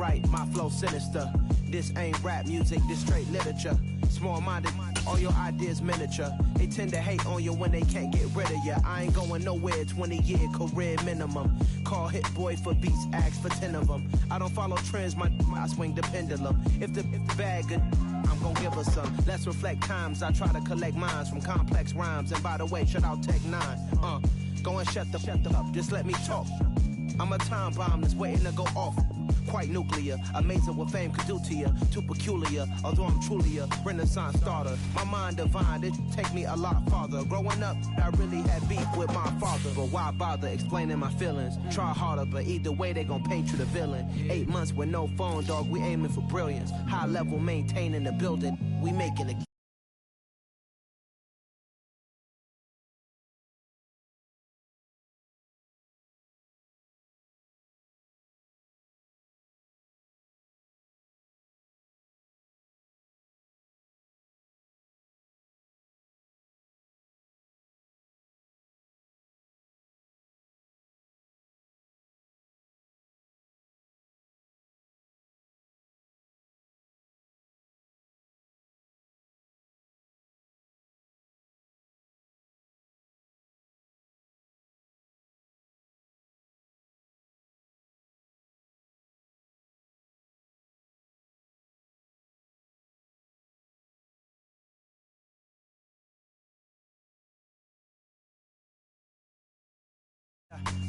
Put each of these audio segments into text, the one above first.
Alright, my flow sinister. This ain't rap music, this straight literature. Small-minded, all your ideas miniature. They tend to hate on you when they can't get rid of you. I ain't going nowhere, 20-year career minimum. Call Hit Boy for beats, ask for 10 of them. I don't follow trends, I swing the pendulum. If the bag good, I'm gon' give her some. Let's reflect times, I try to collect minds from complex rhymes. And by the way, shout out Tech 9. Go and shut the up, just let me talk. I'm a time bomb that's waiting to go off. Quite nuclear, amazing what fame could do to you. Too peculiar, although I'm truly a renaissance starter. My mind divine, it take me a lot farther. Growing up, I really had beef with my father. But why bother explaining my feelings? Try harder, but either way they gon' paint you the villain. 8 months with no phone, dog, we aiming for brilliance. High level maintaining the building, we making it.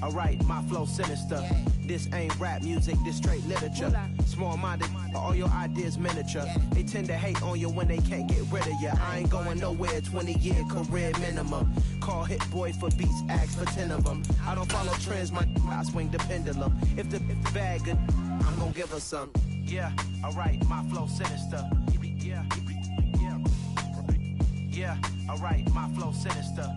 Alright, my flow sinister. This ain't rap music, this straight literature. Small-minded, all your ideas miniature. They tend to hate on you when they can't get rid of you. I ain't going nowhere, 20-year career minimum. Call Hit Boy for beats, ask for 10 of them. I don't follow trends, I swing the pendulum. If the bag good, I'm gon' give her some. Yeah, alright, my flow sinister. Yeah, alright, my flow sinister.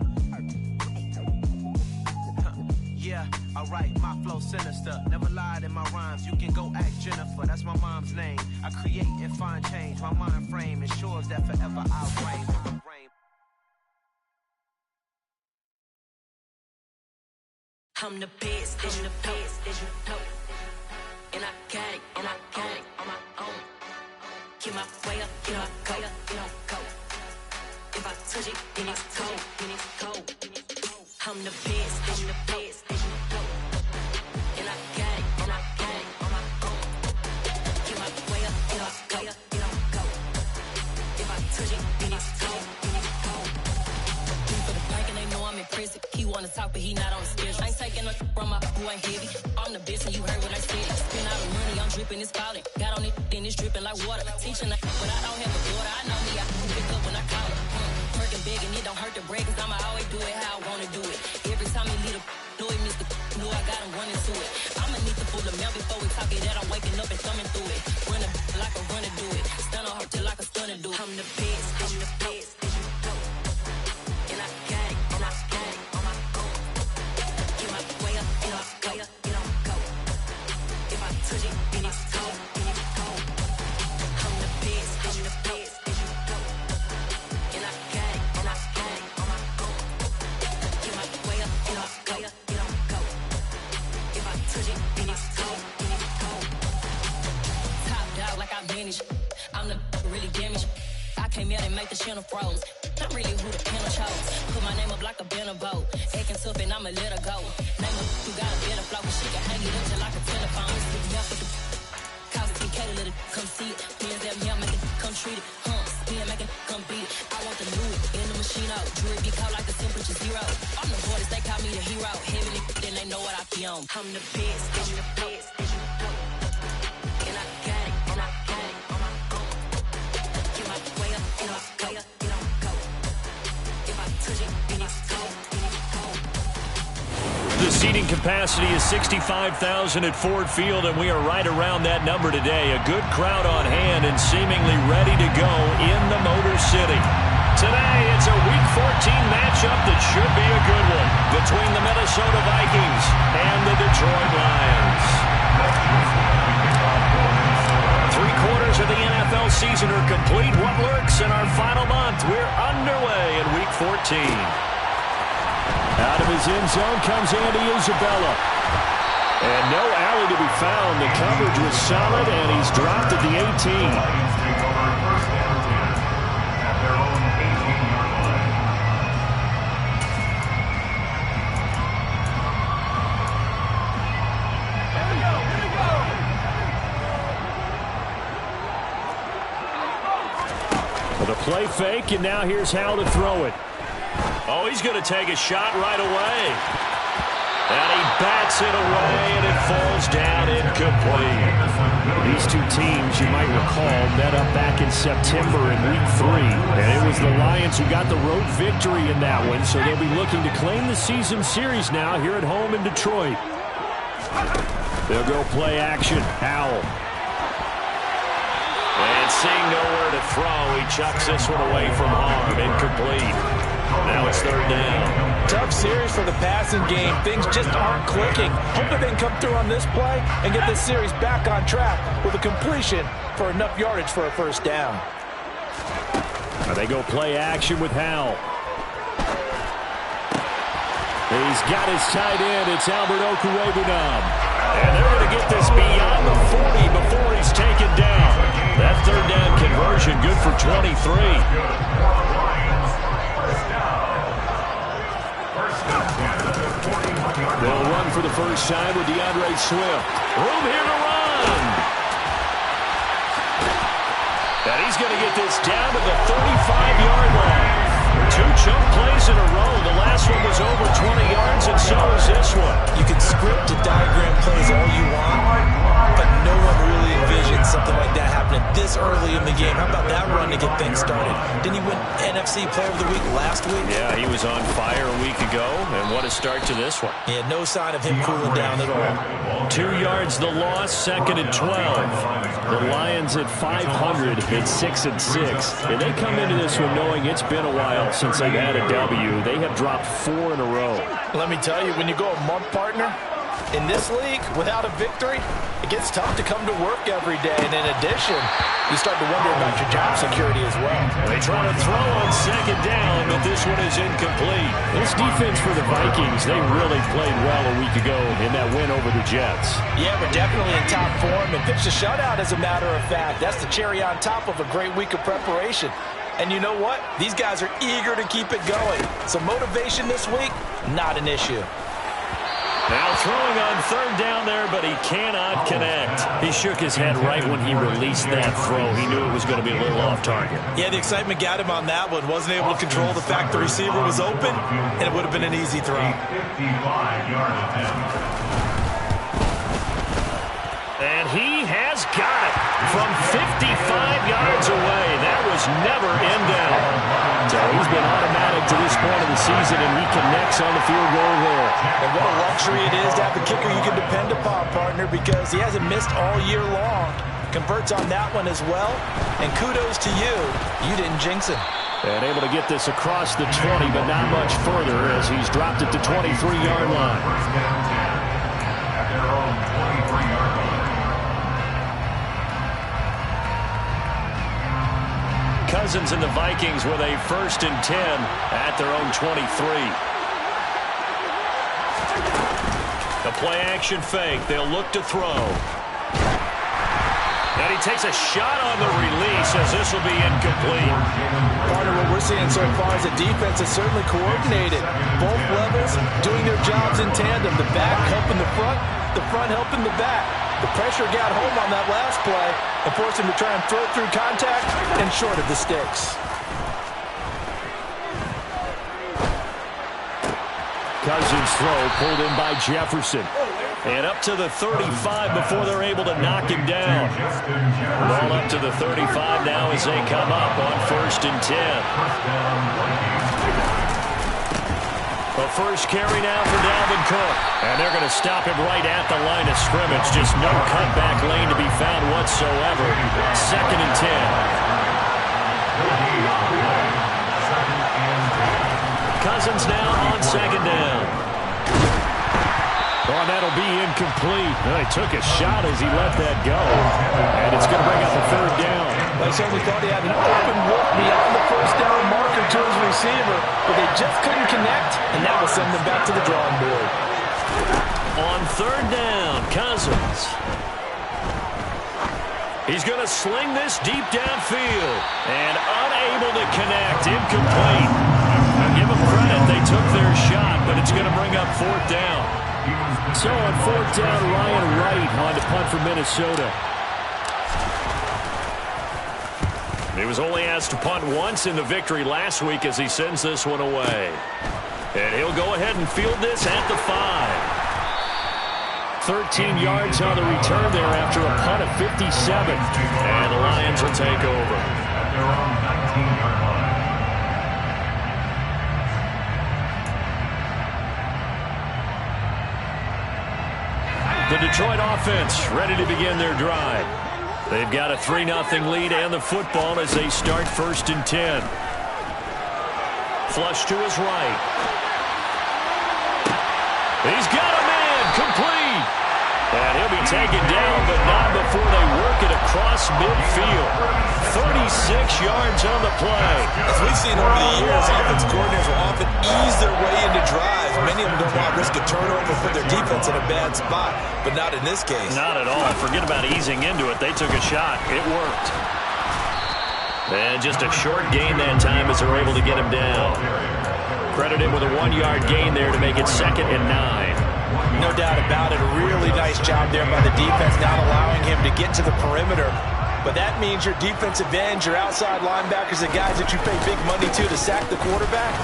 Yeah, alright, my flow sinister. Never lied in my rhymes, you can go ask Jennifer. That's my mom's name. I create and find change. My mind frame ensures that forever I'll reign. I'm the best, as you know. And I got it, on my own. Get my way up, get my go. If I touch it, then it's cold. I'm the best, as you know. And I got it, on my own. Get my way up, get my go. If I touch it, then it's cold. For the bank and they know I'm impressive. He wanna talk, but he not on the schedule. I ain't taking no from my who ain't heavy. I'm the best and you heard what I said. Spend all the money, I'm dripping, it's falling. Got on it, then it's dripping like water. Teaching that, but I don't have a daughter. I know me, I can pick up when I call her. Working big and it don't hurt to break, cause I'ma always do it how I wanna do it. Every time he lead a know he missed the know I got him running to it. I'ma need the full amount before we talk it that I'm waking up and thumbing through it. Running like a runner do it. Stun on her till like a stunner do it. I'm the best, as you know. And I got it, on my own. Get my way up, get my go. If I touch it, then it's cold. I'm the best, as you know. And I got it, on my own. Get my way up, get my go. If I touch it, then it's cold. Top dog like I manage. I'm the really damaged. I came out and make the channel froze. I'm really who the panel chose. Put my name up like a banner boat. Acting tough and I'ma let her go. Name her who got a better flow, but she can hang it up just like a telephone. Stick me up with the cause it's K to let it come see it. Hands at me, I make it come treat it. Spin, make it come beat it. I want the new in the machine out. Jewelry be cold like the temperature 0. I'm the boy, they call me the hero. Heavy then they know what I be on. I'm the best, as you know. And I got it, on my own. Get my way up, get my go. If I touch it, then it's cold. The seating capacity is 65,000 at Ford Field, and we are right around that number today. A good crowd on hand and seemingly ready to go in the Motor City. Today, it's a Week 14 matchup that should be a good one between the Minnesota Vikings and the Detroit Lions. 3/4 of the NFL season are complete. What lurks in our final month? We're underway in Week 14. Out of his end zone comes Andy Isabella. And no alley to be found. The coverage was solid, and he's dropped at the 18. The play fake, and now here's Hal to throw it. Oh, he's going to take a shot right away. And he bats it away, and it falls down incomplete. These two teams, you might recall, met up back in September in Week 3. And it was the Lions who got the road victory in that one, so they'll be looking to claim the season series now here at home in Detroit. They'll go play action. Howell. And seeing nowhere to throw, he chucks this one away from harm. Incomplete. Now it's third down. Tough series for the passing game. Things just aren't clicking. Hope that they can come through on this play and get this series back on track with a completion for enough yardage for a first down. They go play action with Howell. He's got his tight end. It's Albert Okwuegbunam. And they're going to get this beyond the 40 before he's taken down. That third down conversion good for 23. They'll run for the first time with DeAndre Swift. Room here to run. And he's going to get this down to the 35-yard line. Two chunk plays in a row. The last one was over 20 yards, and so is this one. You can script and diagram plays all you want, but no one really envisioned something like that happening this early in the game. How about that run to get things started? Didn't he win NFC Player of the Week last week? Yeah, he was on fire a week ago, and what a start to this one. Yeah, no sign of him cooling down at all. 2 yards the loss, second and 12. The Lions at 500 at 6-6. And they come into this one knowing it's been a while since they've had a W. They have dropped 4 in a row. Let me tell you, when you go a month, partner, in this league, without a victory, it gets tough to come to work every day. And in addition, you start to wonder about your job security as well. They try to throw on second down, but this one is incomplete. This defense for the Vikings, they really played well a week ago in that win over the Jets. Yeah, we're definitely in top form and pitched a shutout, as a matter of fact. That's the cherry on top of a great week of preparation. And you know what? These guys are eager to keep it going. So motivation this week, not an issue. Now throwing on third down there, but he cannot connect. He shook his head right when he released that throw. He knew it was going to be a little off target. Yeah, the excitement got him on that one. Wasn't able to control the fact the receiver was open, and it would have been an easy throw. And he has got it from 55 yards away. That was never in doubt. So he's been automatic to this point of the season, and he connects on the field goal there. And what a luxury it is to have a kicker you can depend upon, partner, because he hasn't missed all year long. Converts on that one as well. And kudos to you. You didn't jinx him. And able to get this across the 20, but not much further as he's dropped it to 23-yard line. Cousins and the Vikings with a 1st and 10 at their own 23. The play action fake. They'll look to throw. And he takes a shot on the release as this will be incomplete. Part of what we're seeing so far is the defense is certainly coordinated. Both levels doing their jobs in tandem. The back helping the front helping the back. The pressure got home on that last play and forced him to try and throw through contact and short of the sticks. Cousins throw pulled in by Jefferson. And up to the 35 before they're able to knock him down. Ball up to the 35 now as they come up on 1st and 10. The first carry now for Dalvin Cook. And they're going to stop him right at the line of scrimmage. Just no cutback lane to be found whatsoever. 2nd and 10. Cousins now on 2nd down. Oh, that'll be incomplete. Well, he took a shot as he let that go. And it's going to bring up a 3rd down. They certainly thought he had an open look beyond the first down marker to his receiver, but they just couldn't connect, and that will send them back to the drawing board. On third down, Cousins. He's going to sling this deep downfield. And unable to connect. Incomplete. Now give them credit. They took their shot, but it's going to bring up fourth down. So on fourth down, Ryan Wright on to punt for Minnesota. He was only asked to punt once in the victory last week as he sends this one away. And he'll go ahead and field this at the 5. 13 yards on the return there after a punt of 57. And the Lions will take over. The Detroit offense ready to begin their drive. They've got a 3-0 lead and the football as they start 1st and 10. Flush to his right. He's got a man complete. And he'll be taken down, but not before they work it across midfield. 36 yards on the play. As we've seen over the years, offensive coordinators will often ease their way into drives. Many of them don't want to risk a turnover, put their defense in a bad spot, but not in this case. Not at all. Forget about easing into it. They took a shot. It worked. And just a short gain that time as they're able to get him down. Credited with a 1-yard gain there to make it 2nd and 9. No doubt about it. A really nice job there by the defense, not allowing him to get to the perimeter. But that means your defensive ends, your outside linebackers, the guys that you pay big money to sack the quarterback,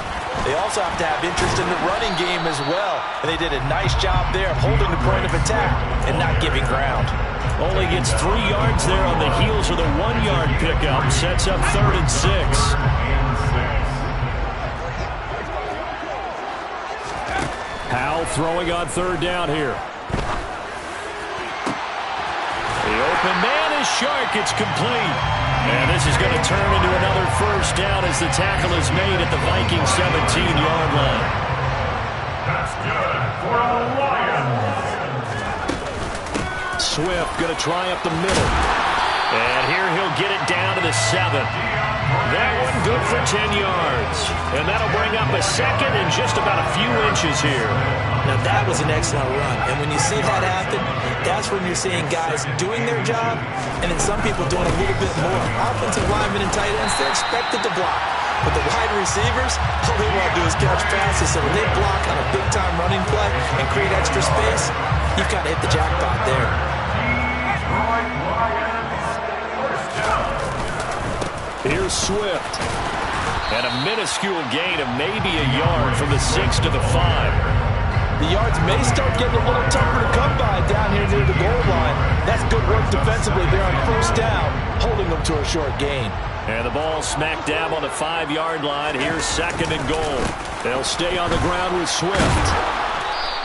they also have to have interest in the running game as well. And they did a nice job there of holding the point of attack and not giving ground. Only gets 3 yards there on the heels of the 1-yard pickup. Sets up 3rd and 6. Powell throwing on 3rd down here. The open man is Shark. It's complete. And this is going to turn into another 1st down as the tackle is made at the Vikings 17-yard line. That's good for the Lions. Swift going to try up the middle. And here he'll get it down to the 7. That one good for 10 yards. And that'll bring up a 2nd and just about a few inches here. Now that was an excellent run. And when you see that happen, that's when you're seeing guys doing their job and then some people doing a little bit more. Offensive linemen and tight ends, they're expected to block. But the wide receivers, all they want to do is catch passes. So when they block on a big-time running play and create extra space, you've got to hit the jackpot there. Here's Swift. And a minuscule gain of maybe a yard from the 6 to the 5. The yards may start getting a little tougher to come by down here near the goal line. That's good work defensively there on 1st down, holding them to a short gain. And the ball smack dab on the 5-yard line. Here's 2nd and goal. They'll stay on the ground with Swift.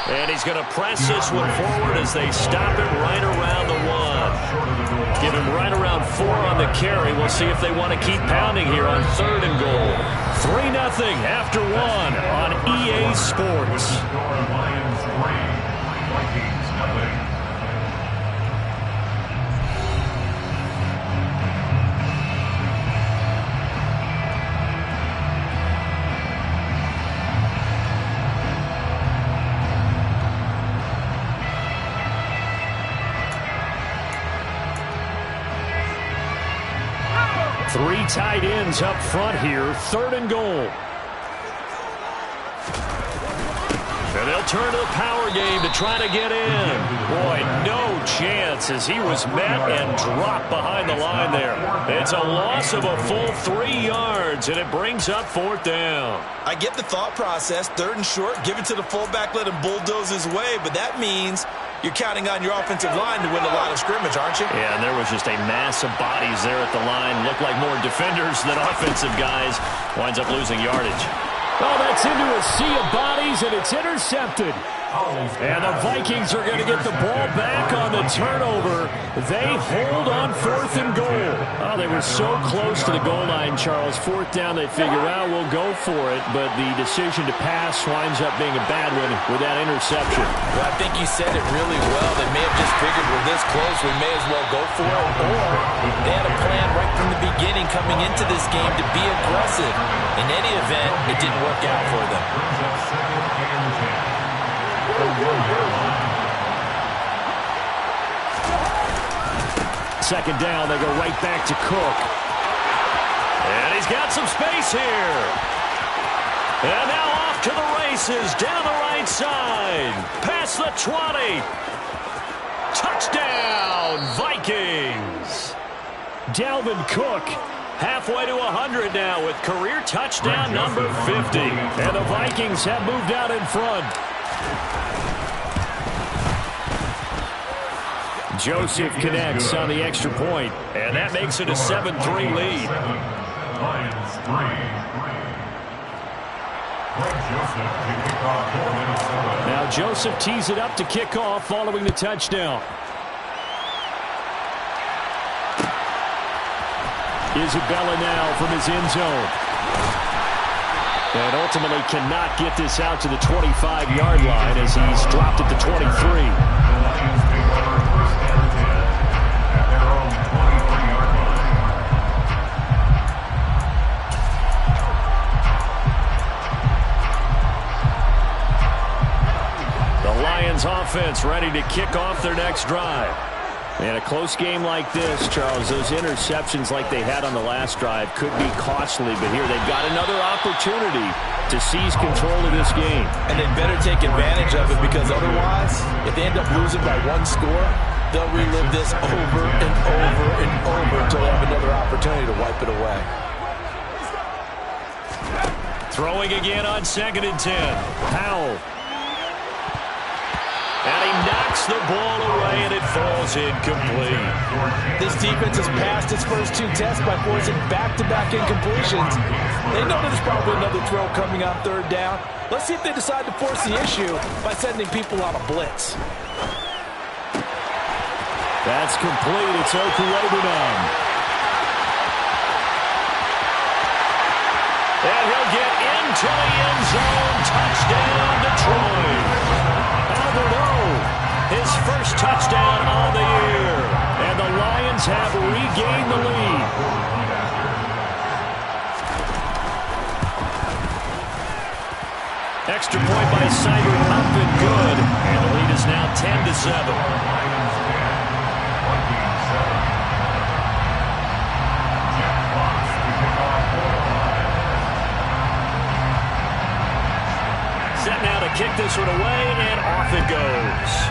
And he's going to press this one forward as they stop him right around the 1. Give him right around 4 on the carry. We'll see if they want to keep pounding here on 3rd and goal. 3-0 after 1 on EA Sports. 3 tight ends up front here. 3rd and goal. And they'll turn to the power game to try to get in. Boy, no chance as he was met and dropped behind the line there. It's a loss of a full 3 yards, and it brings up 4th down. I get the thought process. 3rd and short, give it to the fullback, let him bulldoze his way, but that means you're counting on your offensive line to win the line of scrimmage, aren't you? Yeah, and there was just a mass of bodies there at the line. Looked like more defenders than offensive guys. Winds up losing yardage. Oh, that's into a sea of bodies, and it's intercepted. And the Vikings are going to get the ball back on the turnover. They hold on 4th and goal. Oh, they were so close to the goal line, Charles. 4th down, they figure, well, we'll go for it. But the decision to pass winds up being a bad one with that interception. Well, I think you said it really well. They may have just figured we're this close, we may as well go for it. Or they had a plan right from the beginning coming into this game to be aggressive. In any event, it didn't work out for them. second down, they go right back to Cook. And he's got some space here. And now off to the races down the right side. Past the 20. Touchdown, Vikings. Dalvin Cook halfway to 100 now with career touchdown number 50. And the Vikings have moved out in front. Joseph connects on the extra point, and that makes it a 7-3 lead. Now Joseph tees it up to kick off following the touchdown. Isabella now from his end zone. And ultimately cannot get this out to the 25-yard line as he's dropped at the 23. Offense ready to kick off their next drive. In a close game like this, Charles, those interceptions like they had on the last drive could be costly, but here they've got another opportunity to seize control of this game. And they better take advantage of it, because otherwise, if they end up losing by one score, they'll relive this over and over and over until they have another opportunity to wipe it away. Throwing again on 2nd and 10. Powell. And he knocks the ball away, and it falls incomplete. This defense has passed its first 2 tests by forcing back-to-back incompletions. They know there's probably another throw coming on 3rd down. Let's see if they decide to force the issue by sending people on a blitz. That's complete. It's Okulebunan. And he'll get into the end zone. Touchdown, Detroit. His first touchdown on the year. And the Lions have regained the lead. Extra point by Seibert, up and good. And the lead is now 10-7. Set now to kick this one away, and off it goes.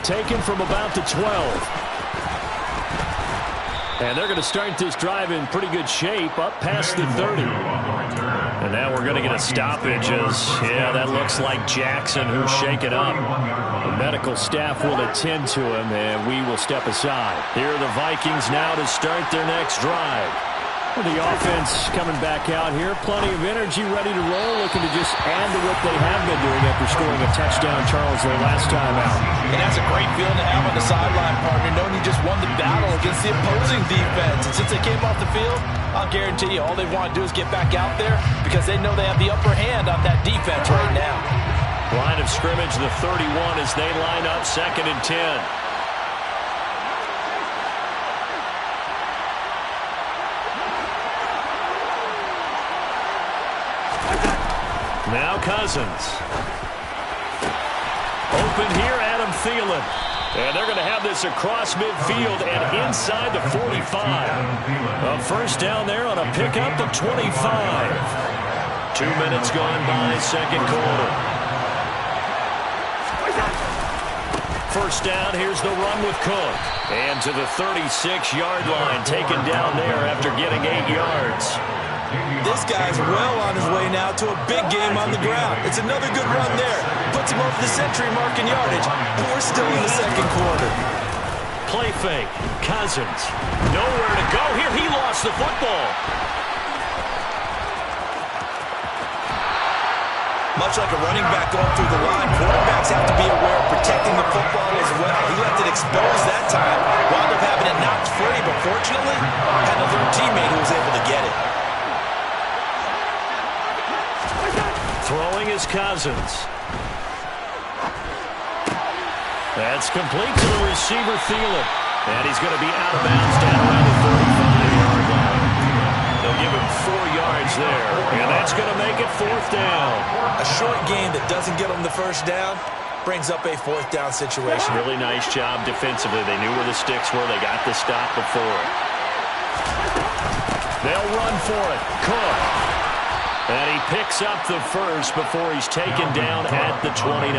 Taken from about the 12. And they're going to start this drive in pretty good shape, up past the 30. And now we're going to get a stoppage as, yeah, that looks like Jackson who's shaken up. The medical staff will attend to him, and we will step aside. Here are the Vikings now to start their next drive. Well, the offense coming back out here. Plenty of energy, ready to roll, looking to just add to what they have been doing after scoring a touchdown, Charles, their last time out. And that's a great feeling to have on the sideline, partner, knowing you just won the battle against the opposing defense. And since they came off the field, I'll guarantee you all they want to do is get back out there because they know they have the upper hand on that defense right now. Line of scrimmage, the 31, as they line up 2nd and 10. Now Cousins. Open here, Adam Thielen. And they're going to have this across midfield and inside the 45. A first down there on a pickup of 25. 2 minutes gone by, 2nd quarter. First down, here's the run with Cook. And to the 36-yard line, taken down there after getting 8 yards. This guy's well on his way now to a big game on the ground. It's another good run there. Puts him over the century mark in yardage. And we're still in the 2nd quarter. Play fake. Cousins. Nowhere to go here. He lost the football. Much like a running back going through the line, quarterbacks have to be aware of protecting the football as well. He left it exposed that time. Wound up having it knocked free, but fortunately, had another teammate who was able to get it. Throwing is Cousins. That's complete to the receiver, Thielen. And he's going to be out of bounds down around the 35-yard line. They'll give him 4 yards there. And that's going to make it 4th down. A short game that doesn't get him the first down brings up a 4th down situation. Really nice job defensively. They knew where the sticks were. They got the stop before it. They'll run for it. Cook. And he picks up the first before he's taken down at the 29.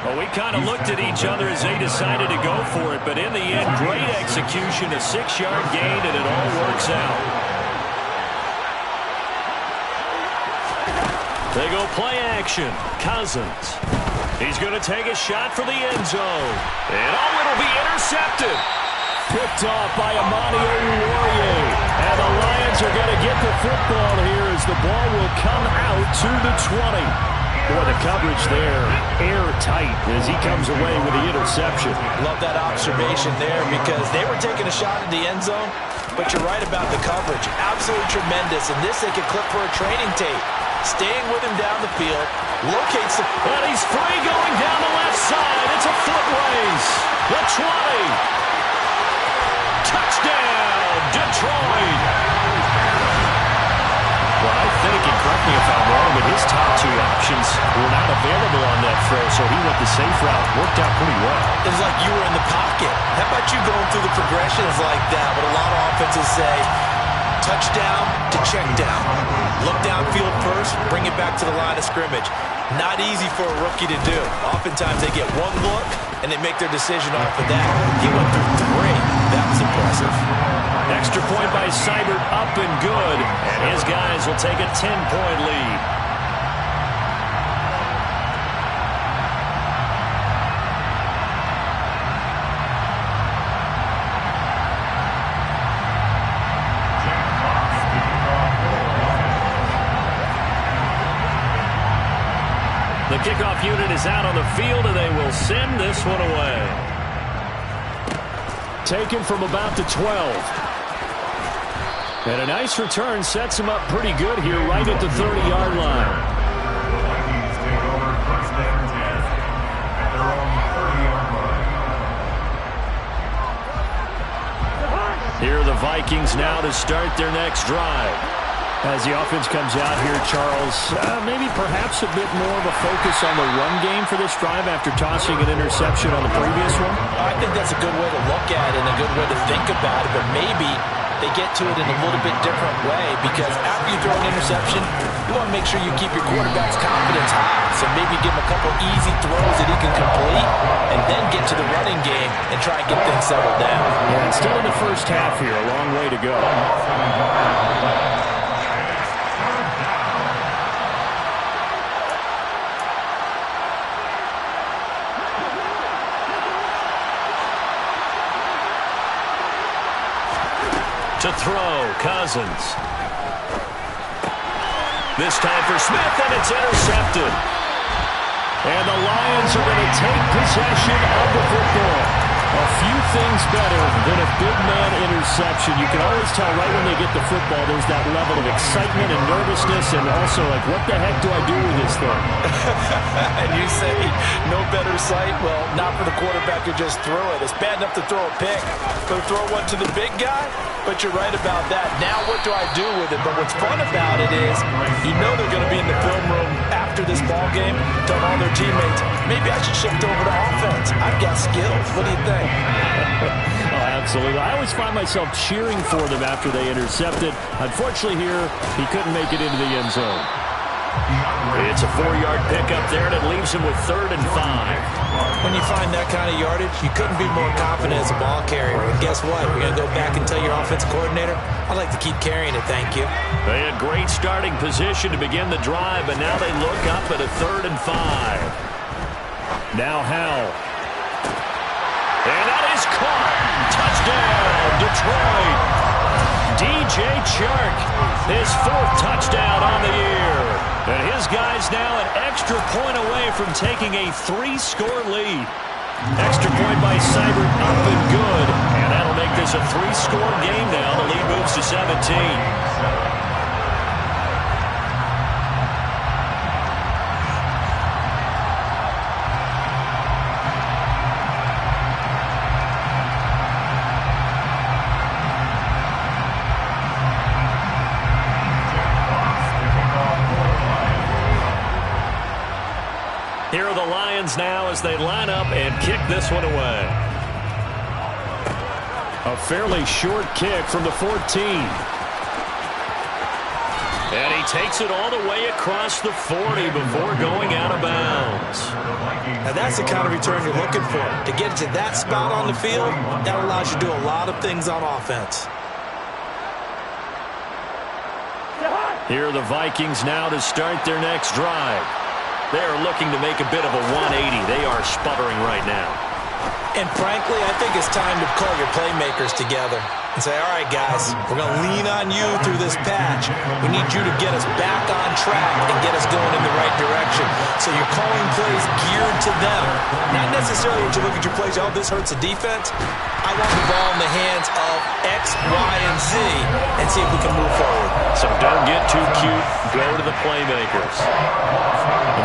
Well, we kind of looked at each other as they decided to go for it, but in the end, great execution, a 6-yard gain, and it all works out. They go play action. Cousins. He's going to take a shot for the end zone. And it'll be intercepted. Picked off by Amani Oruwariye. And the Lions are going to get the football here as the ball will come out to the 20. Boy, the coverage there, airtight as he comes away with the interception. Love that observation there because they were taking a shot at the end zone, but you're right about the coverage. Absolutely tremendous. And this they could clip for a training tape. Staying with him down the field, locates the... And he's free going down the left side. It's a foot race. The 20. Touchdown, Detroit. Well, I think, and correct me if I'm wrong, but his top 2 options were not available on that throw, so he went the safe route. Worked out pretty well. It was like you were in the pocket. How about you going through the progressions like that? What a lot of offenses say, touchdown to check down. Look downfield first, bring it back to the line of scrimmage. Not easy for a rookie to do. Oftentimes they get one look, and they make their decision off of that. He went through 3. That was impressive. Extra point by Seibert, up and good. And his guys will take a 10-point lead. The kickoff unit is out on the field, and they will send this one away. Taken from about the 12. And a nice return sets him up pretty good here right at the 30-yard line. Here are the Vikings now to start their next drive. As the offense comes out here, Charles, maybe perhaps a bit more of a focus on the run game for this drive after tossing an interception on the previous one? I think that's a good way to look at it and a good way to think about it, but maybe they get to it in a little bit different way because after you throw an interception, you want to make sure you keep your quarterback's confidence high. So maybe give him a couple easy throws that he can complete and then get to the running game and try and get things settled down. Yeah, and still in the first half here, a long way to go. To throw, Cousins. This time for Smith, and it's intercepted. And the Lions are going to take possession of the football. A few things better than a big man interception. You can always tell right when they get the football, there's that level of excitement and nervousness, and also like, what the heck do I do with this thing? And you say, no better sight? Well, not for the quarterback to just throw it. It's bad enough to throw a pick, but throw one to the big guy? But you're right about that. Now what do I do with it? But what's fun about it is you know they're going to be in the film room after this ball game, telling all their teammates, maybe I should shift over to offense. I've got skills. What do you think? Oh, absolutely. I always find myself cheering for them after they intercepted. Unfortunately here, he couldn't make it into the end zone. It's a 4-yard pickup there, and it leaves him with 3rd and 5. When you find that kind of yardage, you couldn't be more confident as a ball carrier. And guess what? You're going to go back and tell your offensive coordinator, I'd like to keep carrying it, thank you. They had great starting position to begin the drive, but now they look up at a 3rd and 5. Now Howell. And that is caught. Touchdown, Detroit. DJ Chark, his 4th touchdown on the year. And his guys now an extra point away from taking a 3-score lead. Extra point by Seibert, up and good. And that'll make this a 3-score game now. The lead moves to 17. Vikings now as they line up and kick this one away. A fairly short kick from the 14. And he takes it all the way across the 40 before going out of bounds. Now that's the kind of return you're looking for. To get to that spot on the field, that allows you to do a lot of things on offense. Here are the Vikings now to start their next drive. They are looking to make a bit of a 180. They are sputtering right now. And frankly, I think it's time to call your playmakers together and say, all right, guys, we're going to lean on you through this patch. We need you to get us back on track and get us going in the right direction. So you're calling plays geared to them. Not necessarily when you look at your plays, oh, this hurts the defense. I want the ball in the hands of X, Y, and Z and see if we can move forward. So don't get too cute. Go to the playmakers.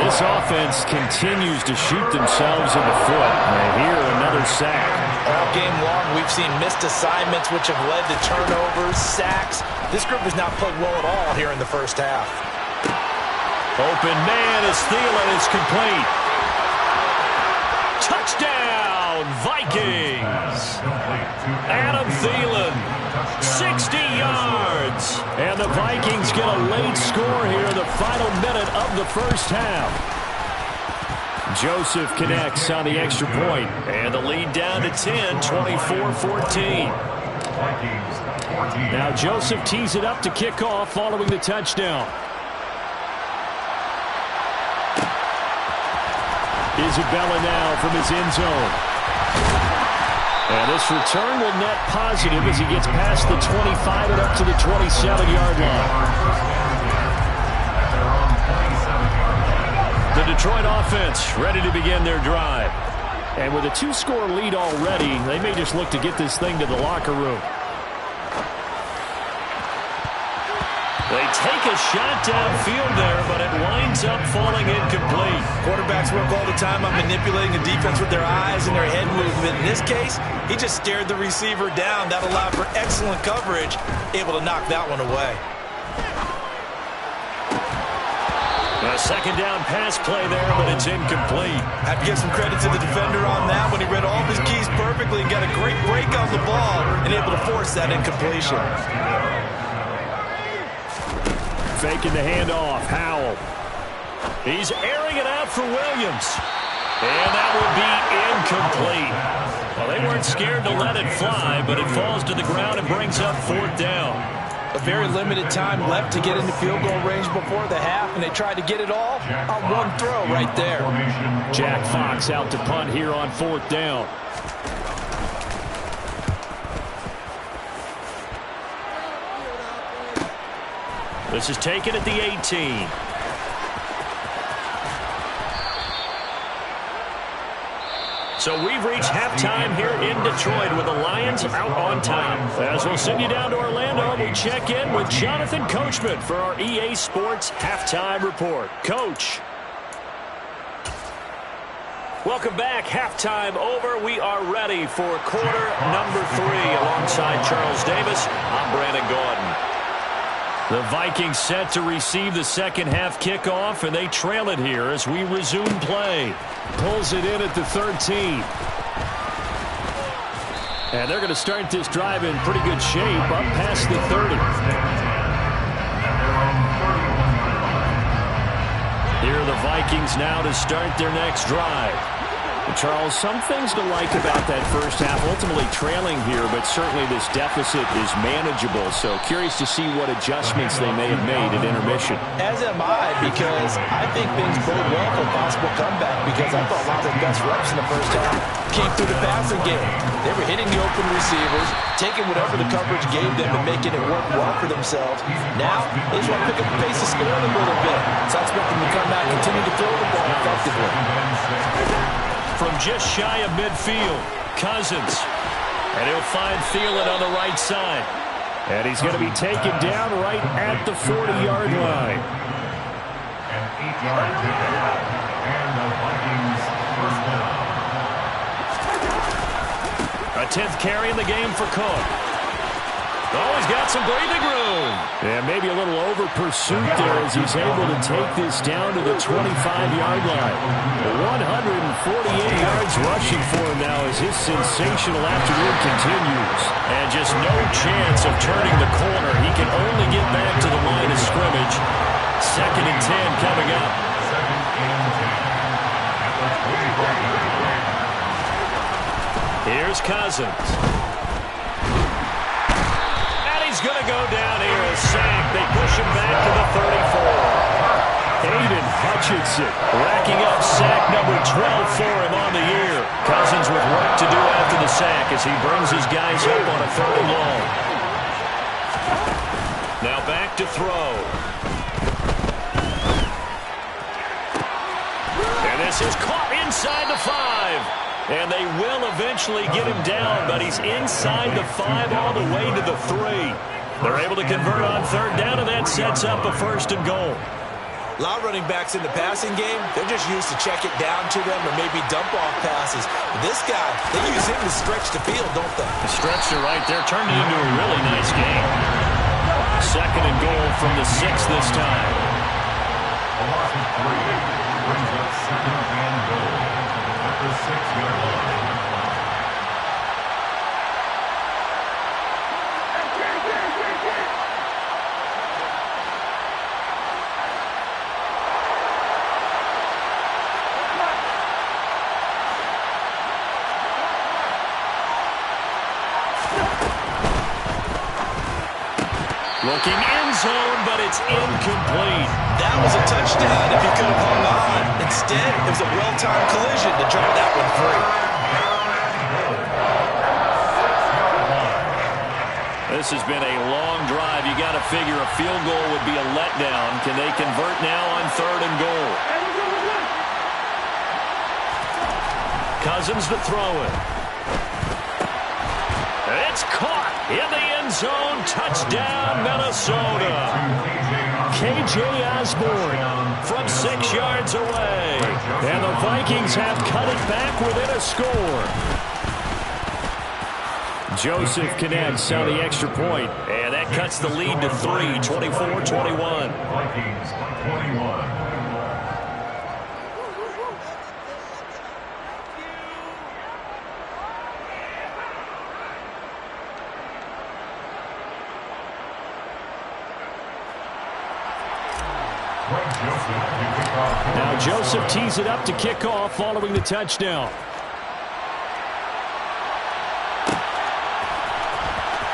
This offense continues to shoot themselves in the foot. And here, another sack. All game long, we've seen missed assignments which have led to turnovers, sacks. This group has not played well at all here in the first half. Open man is Thielen. It's complete. Touchdown, Vikings. Adam Thielen, 60 yards. And the Vikings get a late score here in the final minute of the first half. Joseph connects on the extra point, and the lead down to 10, 24-14. Now Joseph tees it up to kick off following the touchdown. Isabella now from his end zone. And this return will net positive as he gets past the 25 and up to the 27-yard line. The Detroit offense ready to begin their drive. And with a 2-score lead already, they may just look to get this thing to the locker room. They take a shot downfield there, but it winds up falling incomplete. Quarterbacks work all the time on manipulating the defense with their eyes and their head movement. In this case, he just stared the receiver down. That allowed for excellent coverage, able to knock that one away. A second down pass play there, but it's incomplete. I have to give some credit to the defender on that when he read all of his keys perfectly and got a great break on the ball and able to force that incompletion. Faking the handoff, Howell. He's airing it out for Williams. And that will be incomplete. Well, they weren't scared to let it fly, but it falls to the ground and brings up 4th down. A very limited time left to get into field goal range before the half, and they tried to get it all on one throw right there. Jack Fox out to punt here on 4th down. This is taken at the 18. So we've reached halftime here in Detroit with the Lions out on top. As we'll send you down to Orlando, we check in with Jonathan Coachman for our EA Sports Halftime Report. Coach. Welcome back. Halftime over. We are ready for quarter number 3 alongside Charles Davis. I'm Brandon Gordon. The Vikings set to receive the second half kickoff, and they trail it here as we resume play. Pulls it in at the 13. And they're going to start this drive in pretty good shape up past the 30. Here are the Vikings now to start their next drive. Charles, some things to like about that first half, ultimately trailing here, but certainly this deficit is manageable. So curious to see what adjustments they may have made at intermission. As am I, because I think things bode well for a possible comeback, because I thought a lot of their best reps in the first half came through the passing game. They were hitting the open receivers, taking whatever the coverage gave them and making it work well for themselves. Now, they just want to pick up the pace of scoring a little bit. So I expect them to come back and continue to throw the ball effectively. From just shy of midfield, Cousins. And he'll find Thielen on the right side. And he's going to be taken down right at the 40-yard line. An 8-yard pickup. And the Vikings first down. A 10th carry in the game for Cook. Oh, he's got some breathing room. And maybe a little over pursuit there as he's able to take this down to the 25-yard line. 148 yards rushing for him now as his sensational afternoon continues. And just no chance of turning the corner. He can only get back to the line of scrimmage. 2nd and 10 coming up. 2nd and 10 at the 25-yard line. Here's Cousins. He's going to go down here, a sack. They push him back to the 34. Aiden Hutchinson racking up sack number 12 for him on the year. Cousins with work to do after the sack as he brings his guys up on a 3rd and long. Now back to throw. And this is caught inside the 5. And they will eventually get him down, but he's inside the 5 all the way to the 3. They're able to convert on 3rd down, and that sets up a 1st and goal. A lot of running backs in the passing game, they're just used to check it down to them or maybe dump off passes. But this guy, they use him to stretch the field, don't they? The stretcher right there turned it into a really nice game. 2nd and goal from the 6 this time. A loss of 3 brings up 2nd and goal at the 6-yard line. Looking end zone, but it's incomplete. That was a touchdown if he could have hung on. Instead, it was a well-timed collision to drop that one free. This has been a long drive. You got to figure a field goal would be a letdown. Can they convert now on 3rd and goal? Cousins to throw it. It's caught in the end zone. Touchdown, Minnesota. K.J. Osborne from 6 yards away. And the Vikings have cut it back within a score. Joseph connects on the extra point. And that cuts the lead to 3, 24-21. Vikings 21. Now Joseph tees it up to kick off following the touchdown.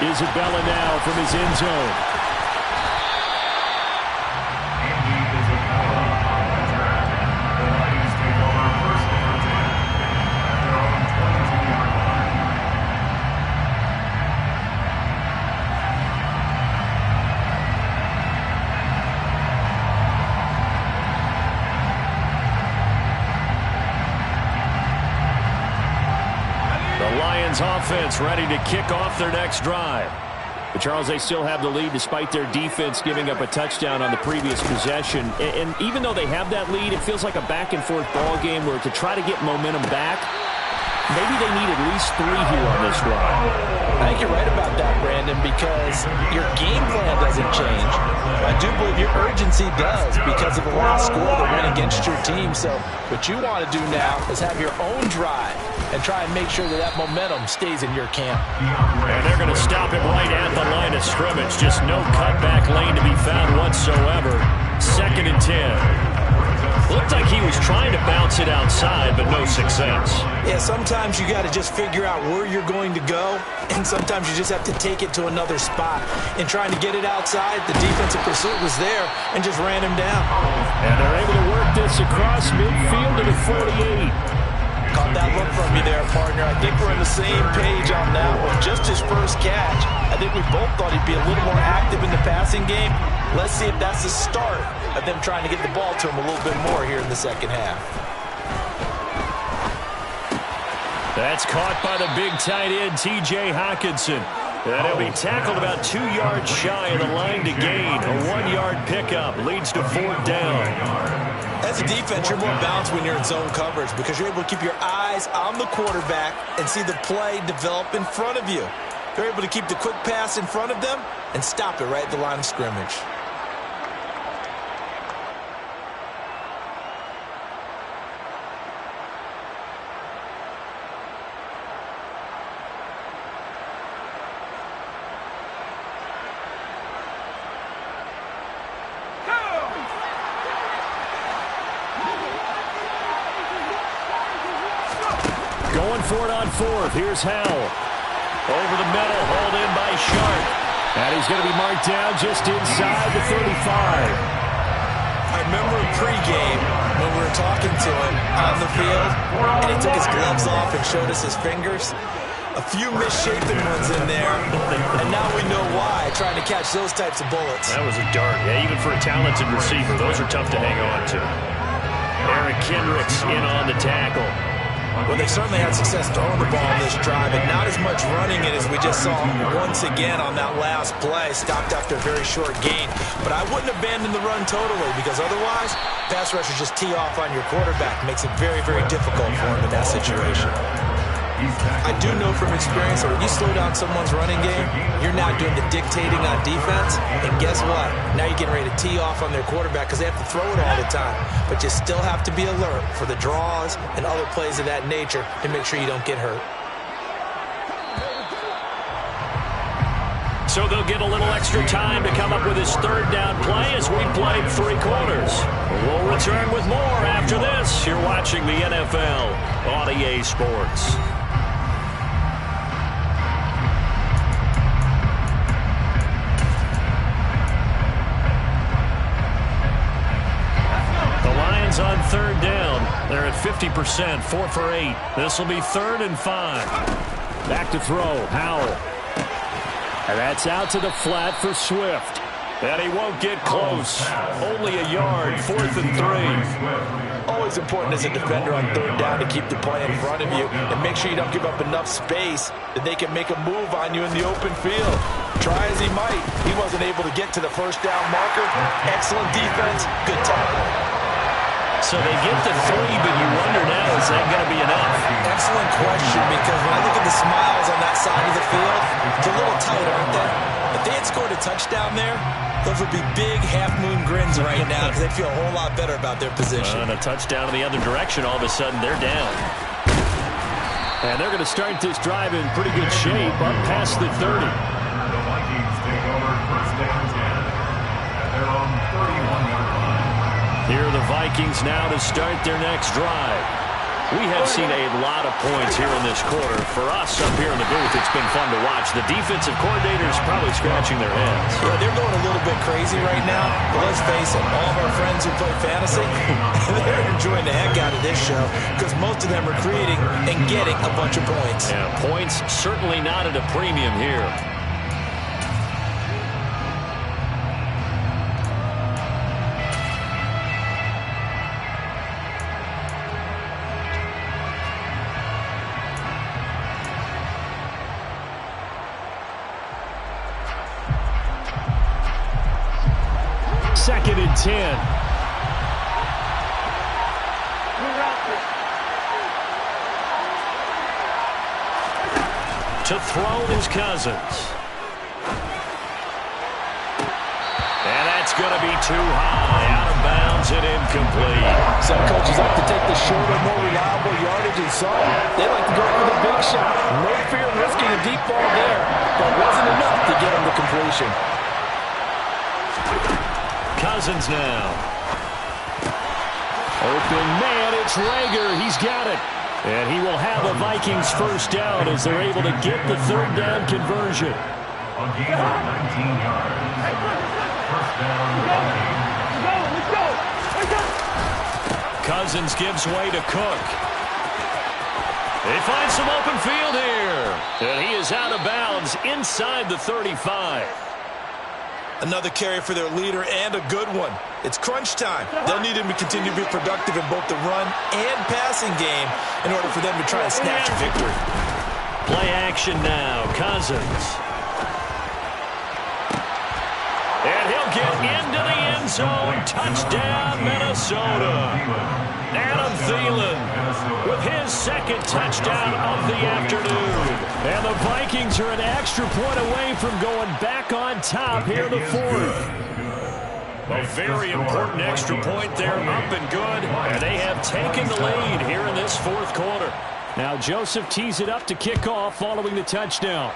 Isabella now from his end zone. Offense ready to kick off their next drive. But Charles, they still have the lead despite their defense giving up a touchdown on the previous possession. And even though they have that lead, it feels like a back-and-forth ball game where to try to get momentum back, maybe they need at least 3 here on this drive. I think you're right about that, Brandon, because your game plan doesn't change. I do believe your urgency does because of the last score that went against your team. So what you want to do now is have your own drive and try and make sure that that momentum stays in your camp. And they're going to stop him right at the line of scrimmage. Just no cutback lane to be found whatsoever. 2nd and 10. Looked like he was trying to bounce it outside, but no success. Yeah, sometimes you got to just figure out where you're going to go, and sometimes you just have to take it to another spot. In trying to get it outside, the defensive pursuit was there and just ran him down. And they're able to work this across midfield to the 48. Caught that look from you there, partner. I think we're on the same page on that one. Just his first catch. I think we both thought he'd be a little more active in the passing game. Let's see if that's the start of them trying to get the ball to him a little bit more here in the second half. That's caught by the big tight end, T.J. Hockenson. And he'll be tackled about 2 yards shy of the line to gain. A 1-yard pickup leads to 4th down. As a defense, you're more balanced when you're in zone coverage because you're able to keep your eyes on the quarterback and see the play develop in front of you. They're able to keep the quick pass in front of them and stop it right at the line of scrimmage. Going for it on fourth. Here's Howell. Over the middle, hauled in by Sharp. And he's going to be marked down just inside the 35. I remember in pregame when we were talking to him on the field, and he took his gloves off and showed us his fingers. A few misshapen ones in there, and now we know why, trying to catch those types of bullets. That was a dart. Yeah, even for a talented receiver, those are tough to hang on to. Eric Kendricks in on the tackle. Well, they certainly had success throwing the ball on this drive, and not as much running it as we just saw once again on that last play. Stopped after a very short gain. But I wouldn't abandon the run totally, because otherwise, pass rushers just tee off on your quarterback. Makes it very, very difficult for him in that situation. I do know from experience that when you slow down someone's running game, you're not doing the dictating on defense. And guess what? Now you're getting ready to tee off on their quarterback because they have to throw it all the time. But you still have to be alert for the draws and other plays of that nature to make sure you don't get hurt. So they'll get a little extra time to come up with his third down play as we played 3 quarters. We'll return with more after this. You're watching the NFL on EA Sports. On third down. They're at 50%, 4 for 8. This will be 3rd and 5. Back to throw, Howell. And that's out to the flat for Swift. And he won't get close. Only a yard, 4th and 3. Always important as a defender on third down to keep the play in front of you and make sure you don't give up enough space that they can make a move on you in the open field. Try as he might, he wasn't able to get to the first down marker. Excellent defense, good tackle. So they get to 3, but you wonder now, is that going to be enough? Excellent question, because when I look at the smiles on that side of the field, it's a little tight, aren't they? If they had scored a touchdown there, those would be big half-moon grins right now because they'd feel a whole lot better about their position. And a touchdown in the other direction, all of a sudden they're down. And they're going to start this drive in pretty good shape, up past the 30. The Vikings take over first and 10 at their own 31-yard line. Here are the Vikings now to start their next drive. We have seen a lot of points here in this quarter. For us up here in the booth, it's been fun to watch. The defensive coordinators probably scratching their heads. Yeah, they're going a little bit crazy right now. But let's face it, all of our friends who play fantasy, they're enjoying the heck out of this show because most of them are creating and getting a bunch of points. Yeah, points certainly not at a premium here. Second and 10. To throw is Cousins. And that's going to be too high. Out of bounds and incomplete. Some coaches like to take the shorter, more reliable yardage, and some they like to go for the big shot. No fear of risking a deep ball there, but wasn't enough to get him to completion. Cousins now. Open man, it's Rager. He's got it. And he will have a Vikings first down as they're able to get the third down conversion. On gain of 19 yards. First down, Vikings. Cousins gives way to Cook. They find some open field here. And he is out of bounds inside the 35. Another carry for their leader and a good one. It's crunch time. They'll need him to continue to be productive in both the run and passing game in order for them to try and snatch a victory. Play action now. Cousins. And he'll get into the end end zone. Touchdown, Minnesota. Adam Thielen with his second touchdown of the afternoon. And the Vikings are an extra point away from going back on top here in the fourth. A very important extra point there, up and good. And they have taken the lead here in this fourth quarter. Now Joseph tees it up to kick off following the touchdown.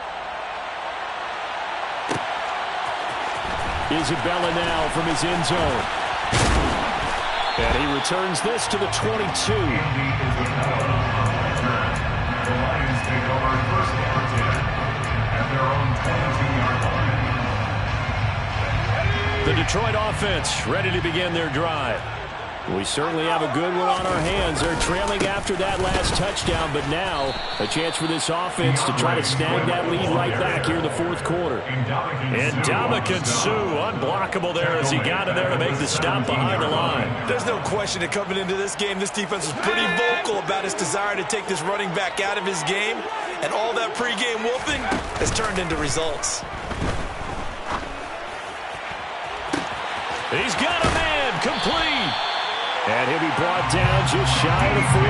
Isabella now from his end zone. And he returns this to the 22. The Lions take over first and 10 at their own 22-yard line. The Detroit offense ready to begin their drive. We certainly have a good one on our hands. They're trailing after that last touchdown, but now a chance for this offense to try to snag that lead right back here in the fourth quarter. And Ndamukong Suh, unblockable there as he got in there to make the stop behind the line. There's no question that coming into this game, this defense was pretty vocal about its desire to take this running back out of his game, and all that pregame whooping has turned into results. He's got a man, complete. And he'll be brought down just shy of the 40.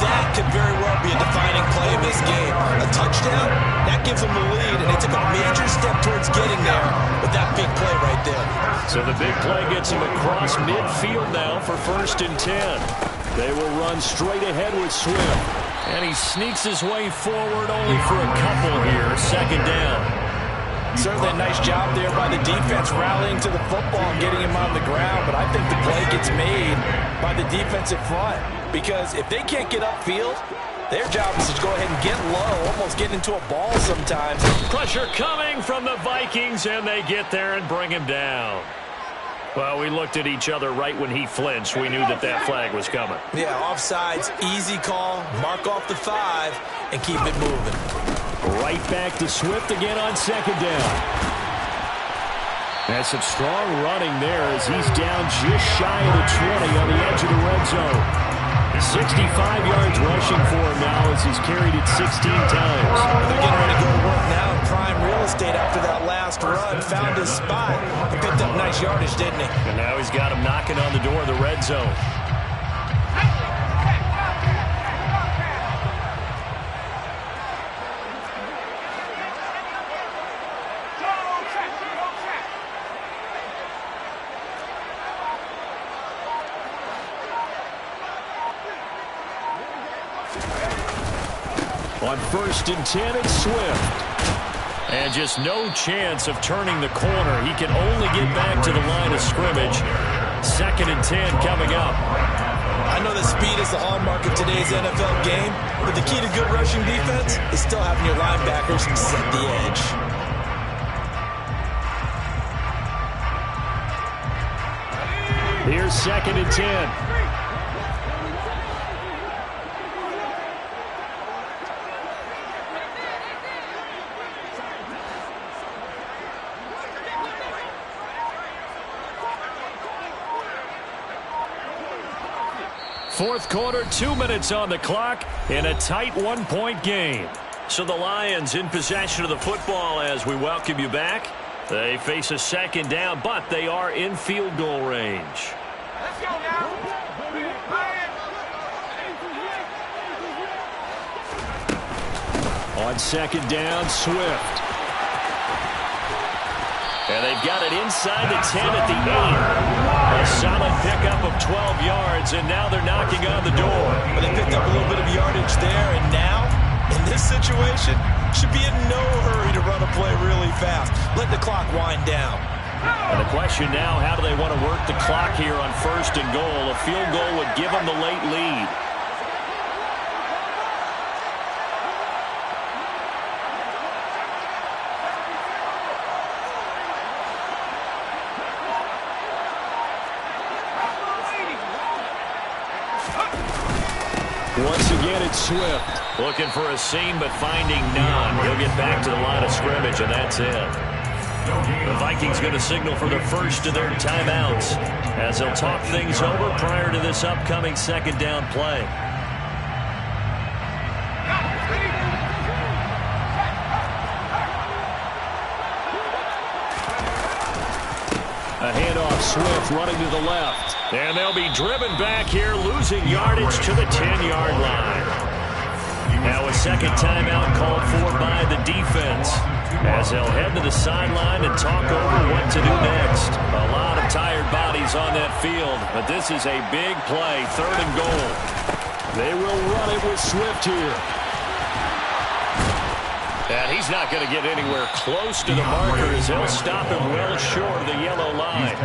That could very well be a defining play in this game. A touchdown, that gives them the lead, and they took a major step towards getting there with that big play right there. So the big play gets him across midfield now for 1st and 10. They will run straight ahead with Swift. And he sneaks his way forward only for a couple here, 2nd down. Certainly a nice job there by the defense rallying to the football and getting him on the ground, but I think the play gets made by the defensive front because if they can't get upfield, their job is to go ahead and get low, almost get into a ball sometimes. Pressure coming from the Vikings, and they get there and bring him down. Well, we looked at each other right when he flinched. We knew that that flag was coming. Yeah, offsides, easy call, mark off the 5, and keep it moving. Right back to Swift again on 2nd down. That's some strong running there as he's down just shy of the 20 on the edge of the red zone. 65 yards rushing for him now as he's carried it 16 times. They're getting ready to go to work now in prime real estate after that last run. Found his spot. He picked up nice yardage, didn't he? And now he's got him knocking on the door of the red zone. On 1st and 10, it's Swift. And just no chance of turning the corner. He can only get back to the line of scrimmage. 2nd and 10 coming up. I know that speed is the hallmark of today's NFL game, but the key to good rushing defense is still having your linebackers set the edge. Here's 2nd and 10. Fourth quarter, 2 minutes on the clock in a tight 1-point game. So the Lions in possession of the football as we welcome you back. They face a 2nd down, but they are in field goal range. Let's go now. On 2nd down, Swift. And they've got it inside the 10 at the 8. A solid pickup of 12 yards, and now they're knocking on the door. But they picked up a little bit of yardage there, and now, in this situation, should be in no hurry to run a play really fast. Let the clock wind down. And the question now, how do they want to work the clock here on 1st and goal? A field goal would give them the late lead. Once again, it's Swift. Looking for a seam, but finding none. He'll get back to the line of scrimmage, and that's it. The Vikings going to signal for the first of their timeouts as they'll talk things over prior to this upcoming 2nd down play. A handoff Swift running to the left. And they'll be driven back here, losing yardage to the 10-yard line. Now a second timeout called for by the defense, as they'll head to the sideline and talk over what to do next. A lot of tired bodies on that field, but this is a big play, 3rd and goal. They will run it with Swift here. And he's not going to get anywhere close to the marker, as they'll stop him well short of the yellow line.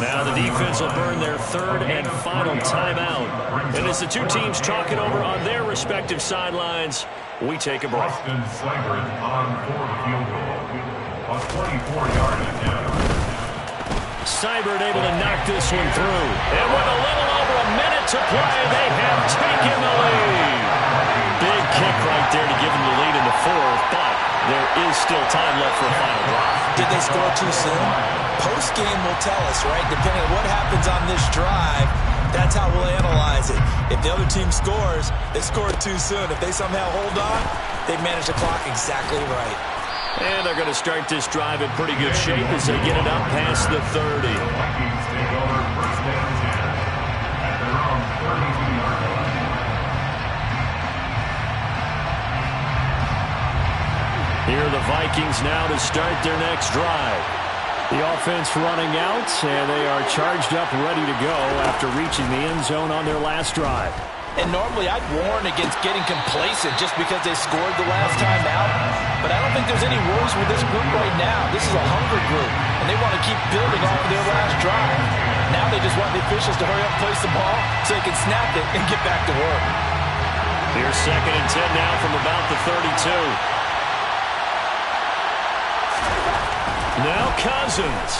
Now the defense will burn their 3rd and final timeout. And as the two teams talk it over on their respective sidelines, we take a break. Austin Seibert on for the field goal. A 24-yard attempt. Seibert able to knock this one through. And with a little over a minute to play, they have taken the lead. Big kick right there to give them the lead in the 4th, but there is still time left for a final drive. Did they score too soon? Post-game will tell us, right? Depending on what happens on this drive, that's how we'll analyze it. If the other team scores, they scored too soon. If they somehow hold on, they've managed the clock exactly right. And they're going to start this drive in pretty good shape as they get it up past the 30. Vikings take over 1st and 10 at their own 32-yard line. Here are the Vikings now to start their next drive. The offense running out, and they are charged up, ready to go after reaching the end zone on their last drive. And normally I'd warn against getting complacent just because they scored the last time out. But I don't think there's any worries with this group right now. This is a hunger group, and they want to keep building off of their last drive. Now they just want the officials to hurry up, place the ball, so they can snap it and get back to work. Here's 2nd and 10 now from about the 32. Now Cousins.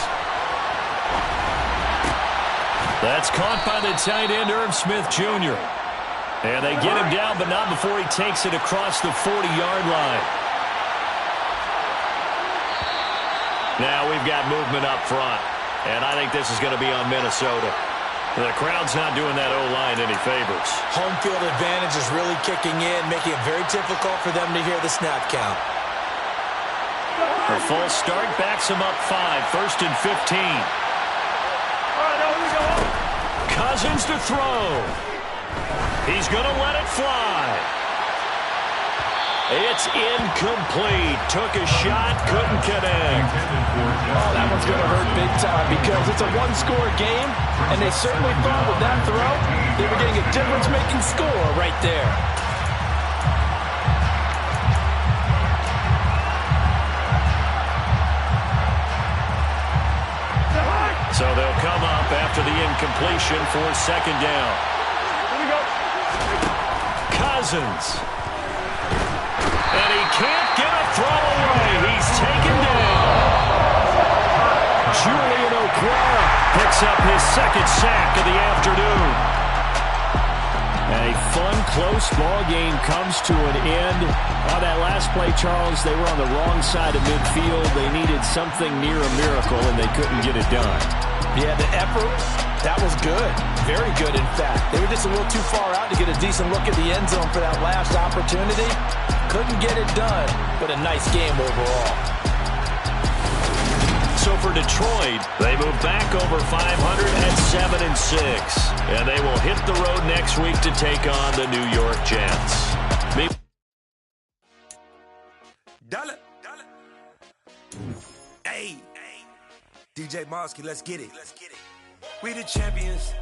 That's caught by the tight end, Irv Smith Jr. And they get him down, but not before he takes it across the 40-yard line. Now we've got movement up front, and I think this is going to be on Minnesota. The crowd's not doing that O-line any favors. Home field advantage is really kicking in, making it very difficult for them to hear the snap count. A false start backs him up 5, 1st and 15. Cousins to throw. He's going to let it fly. It's incomplete. Took a shot, couldn't connect. Oh, that one's going to hurt big time because it's a one-score game, and they certainly thought with that throw they were getting a difference-making score right there. So they'll come up after the incompletion for 2nd down. Here we go. Cousins. And he can't get a throw away. He's taken down. Julian Okwara picks up his 2nd sack of the afternoon. A fun, close ball game comes to an end. On that last play, Charles, they were on the wrong side of midfield. They needed something near a miracle, and they couldn't get it done. Yeah, the effort, that was good. Very good, in fact. They were just a little too far out to get a decent look at the end zone for that last opportunity. Couldn't get it done, but a nice game overall. So for Detroit, they move back over 500 at 7-6. And they will hit the road next week to take on the New York Jets. Dollar. Hey, DJ Mosky, let's get it. We the champions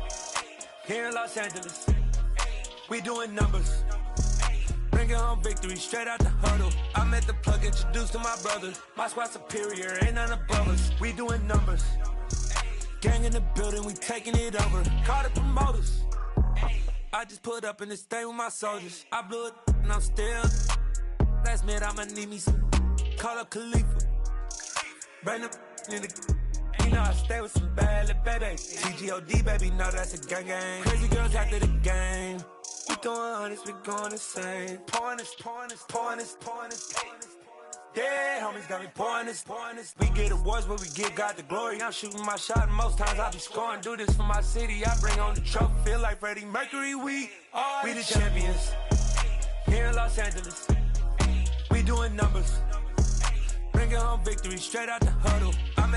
here in Los Angeles. We doing numbers. Bringing home victory straight out the huddle. I'm at the plug, introduced to my brother. My squad superior, ain't none above us. We doing numbers. Gang in the building, we taking it over. Call the promoters. I just put up in this thing with my soldiers. I blew it and I'm still. Last minute I'ma need me some. Call up Khalifa. Bring the in the. You know I stay with some bad little babies. TGOD baby, know that's a gang gang. Crazy girls after the game. We throwing hundreds, we going insane. Pouring this. Yeah, homies got me pouring this. We get awards, but we give God the glory. I'm shooting my shot, and most times I be scoring. Do this for my city, I bring on the trophy. Feel like Freddie Mercury, we the champions. Here in Los Angeles, we doing numbers. Bringing home victory straight out the huddle. I'm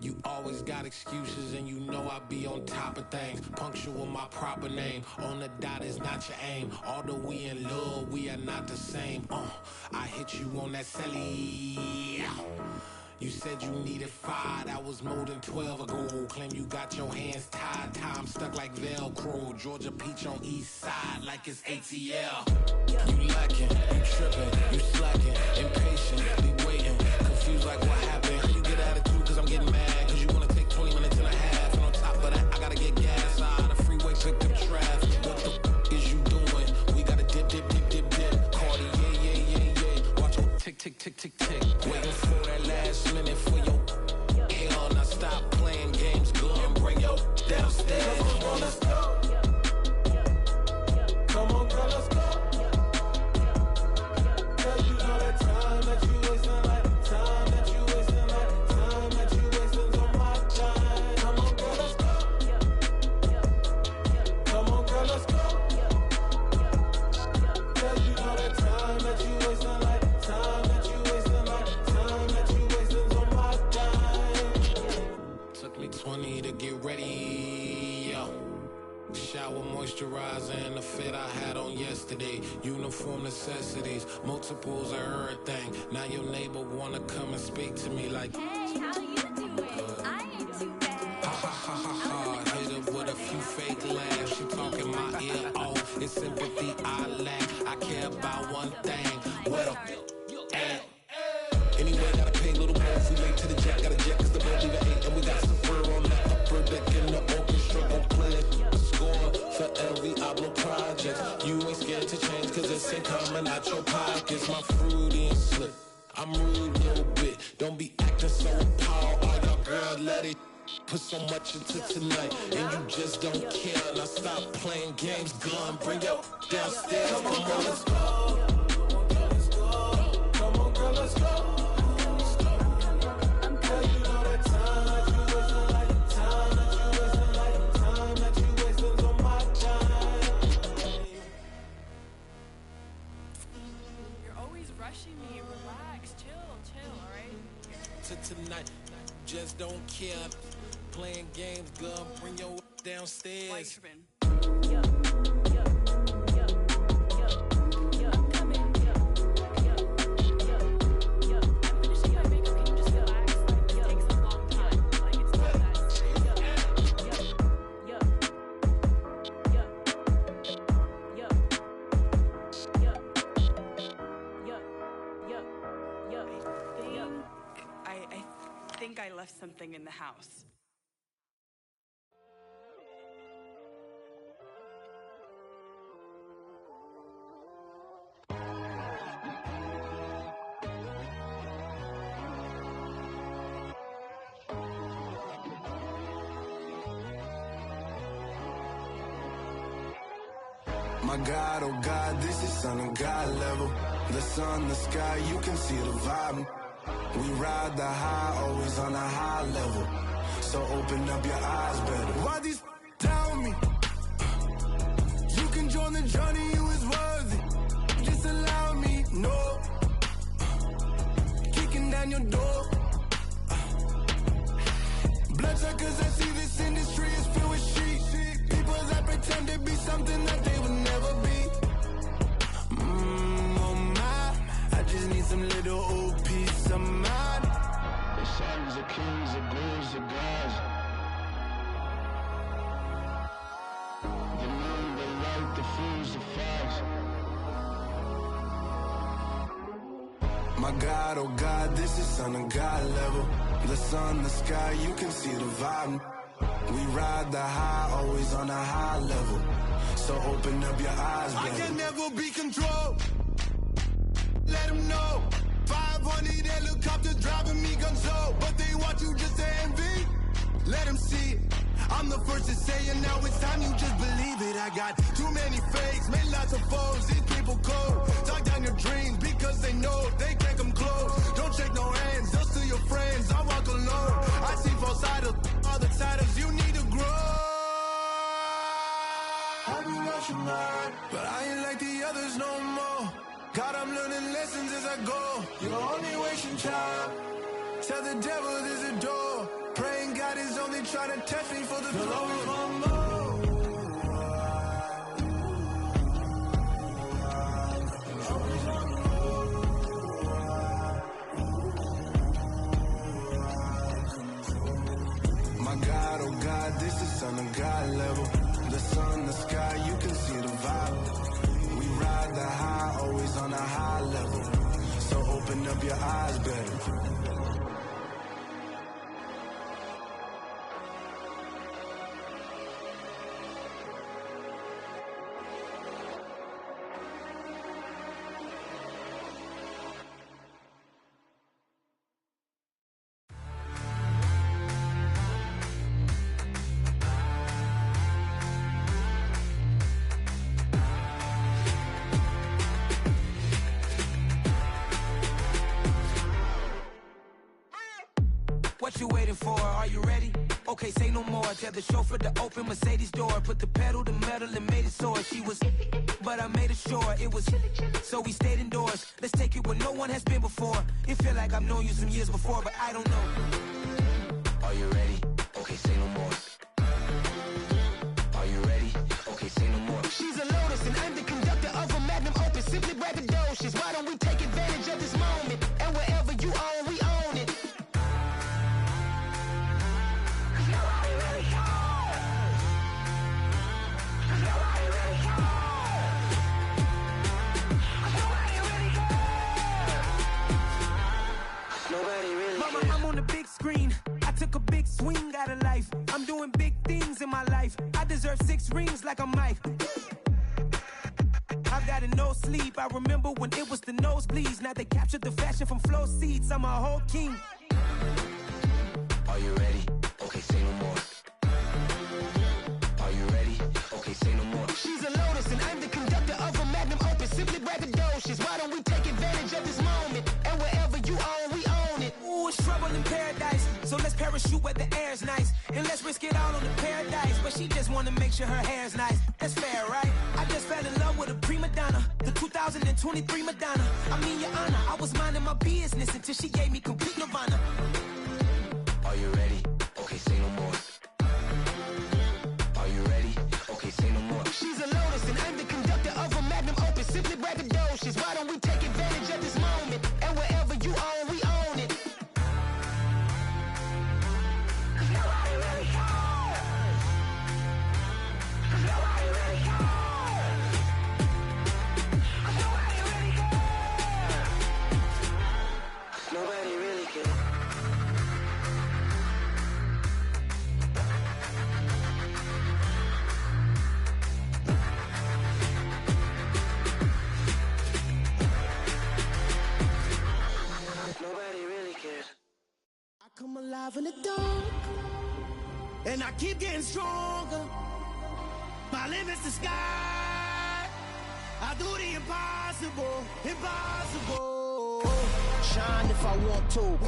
You always got excuses and you know I be on top of things. Punctual my proper name. On the dot is not your aim. Although we in love, we are not the same. I hit you on that celly. You said you needed 5, that was more than 12 ago. Claim you got your hands tied, time stuck like Velcro. Georgia Peach on east side like it's ATL. You lacking, you tripping, you slacking, impatient, be waiting, confused like what happened. How you get attitude cause I'm getting mad, cause you wanna take 20 minutes and a half. And on top of that, I gotta get gas out the freeway, pick up traffic. What the is you doing? We gotta dip, dip, dip, dip, dip. Cardi, yeah. Watch your tick, tick, tick, tick, tick. Waiting for that last minute for your hell. Now stop playing games, go and bring your downstairs. Come on, girl, let's go. Come on, girl, let's go. Cause you know that time that you wasting, like time that you wasting, like time that you wasting on my time. Come on, girl, let's go. Come on, girl, let's go. Cause you know that time that you wasting, like time that you wasting, like time that you wasting on my time. Took me 20 to get ready, yo. Shower, moisturizer, and the fit I had on yesterday. Uniform necessities, multiples of everything. Now your neighbor wanna come and speak to me like, Hey, how you doing? I ain't too bad. ha ha ha ha ha. Hit her with a few fake laughs. She talking my ear off. It's sympathy I lack. I care about one thing. Well, and anyway, gotta pay a little more if we late to the jet. Got a jet cause the boat leave at 8. And we got some fur on that upper deck in the orchestra. Gon' play a score for every Oblo project. You ain't scared to change cause this ain't coming out your pockets. My fruity and slip. I'm rude a little bit. Don't be acting so appalled. All y'all girl, let it put so much into tonight. And you just don't care. Now stop playing games. Gun, bring your downstairs. Come on, girl, let's go. Come on, girl, let's go. Cause you know that time that you wasting, like time that you wasting, like time that you wasting on my time. You're always rushing me. Relax, chill, alright? To tonight, just don't care. Playing games, gun, bring your downstairs. Why tripping? I think I left something in the house. My God, oh God, this is son of God level. The sun, the sky, you can see the vibe. We ride the high, always on a high level. So open up your eyes better. Why these tell me? You can join the journey, you is worthy. Just allow me, no. Kicking down your door. Bloodsuckers, I see this industry is filled with sheep. People that pretend to be something that they would never be. Oh my, I just need some little old peace of mind. The sons of kings, the ghouls, the gods. The moon, the light, the fools, the facts. My God, oh God, this is son of God level. The sun, the sky, you can see the vibe. We ride the high, always on a high level. So open up your eyes, baby. I can never be controlled. Let them know. 500 helicopters driving me gunso. But they want you just to envy. Let them see it. I'm the first to say it, now it's time you just believe it. I got too many fakes, made lots of foes. These people cold. Talk down your dreams because they know they can't come close. Don't shake no hands, they'll steal your friends. I walk alone. I see false idols, all the titles you need to grow. I've been watching mine, but I ain't like the others no more. God, I'm learning lessons as I go. You're only wasting time. Tell the devil there's a door. Pray God is only trying to test me for the glory. My God, oh God, this is Son of God level. The sun, the sky, you can see the vibe. We ride the high, always on a high level. So open up your eyes, baby. What you waiting for? Are you ready? Okay, say no more. Tell the chauffeur to open Mercedes door. Put the pedal to metal and made it soar. She was, but I made it sure it was. So we stayed indoors. Let's take it where no one has been before. It feel like I've known you some years before, but I don't know. Are you ready? Okay, say no more. Are you ready? Okay, say no more. She's a Lotus and I'm the conductor of a magnum opus. Simply braggadocious. Why don't we take advantage of this moment? And wherever you own, we own it. Mama, I'm on the big screen. I took a big swing out of life. I'm doing big things in my life. I deserve 6 rings like I'm Mike. I've got a no sleep. I remember when it was the nosebleeds. Now they captured the fashion from flow seats. I'm a whole king. Are you ready? Okay, say no more. Are you ready? Okay, say no more. She's a Lotus and I'm the conductor of a magnum opus. Simply braggadocious. Why don't we take advantage of this moment? And wherever you own, we own it. Ooh, it's trouble in paradise. So let's parachute where the air's nice. And let's risk it all on the paradise. But she just wanna make sure her hair's nice. That's fair, right? I just fell in love with a prima donna. The 2023 Madonna. I mean, your honor, I was minding my business until she gave me complete nirvana. Are you ready? Okay, say no more. Are you ready? Okay, say no more. She's a Lotus and I'm the conductor of a magnum opus. Simply braggadocious. Why don't we take advantage of this moment? And wherever you own, we own it. Nobody really cares. Nobody really cares. I come alive in the dark, and I keep getting stronger. My limit's the sky. I do the impossible, impossible. Shine if I want to.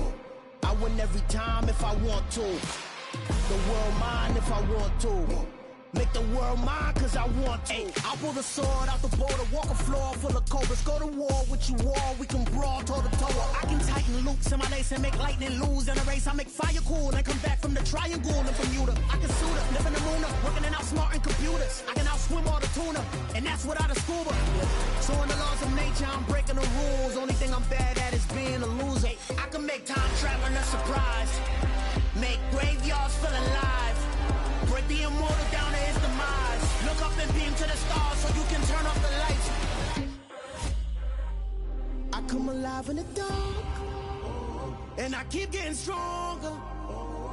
I win every time if I want to. The world mine if I want to. Make the world mine cause I want to. I pull the sword out the border, walk a floor full of cobras. Go to war with you all, we can brawl toe to toe. I can tighten loops in my lace and make lightning lose in a race. I make fire cool and come back from the triangle in Bermuda. I can suit up, live in the moon up, working and outsmarting computers. I can outswim all the tuna, and that's without a scuba. So in the laws of nature, I'm breaking the rules. Only thing I'm bad at is being a loser. I can make time traveling a surprise. Make graveyards feel alive. Break the immortal down to his demise. Look up and beam to the stars so you can turn off the lights. I come alive in the dark, and I keep getting stronger.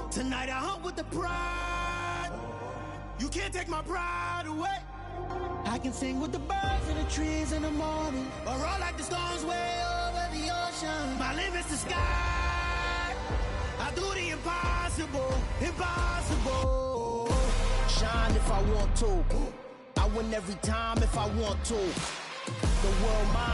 Tonight I hunt with the pride. You can't take my pride away. I can sing with the birds and the trees in the morning, or roll like the storms way over the ocean. My limit's the sky. I do the impossible, impossible. Shine if I want to. I win every time if I want to. The world mine.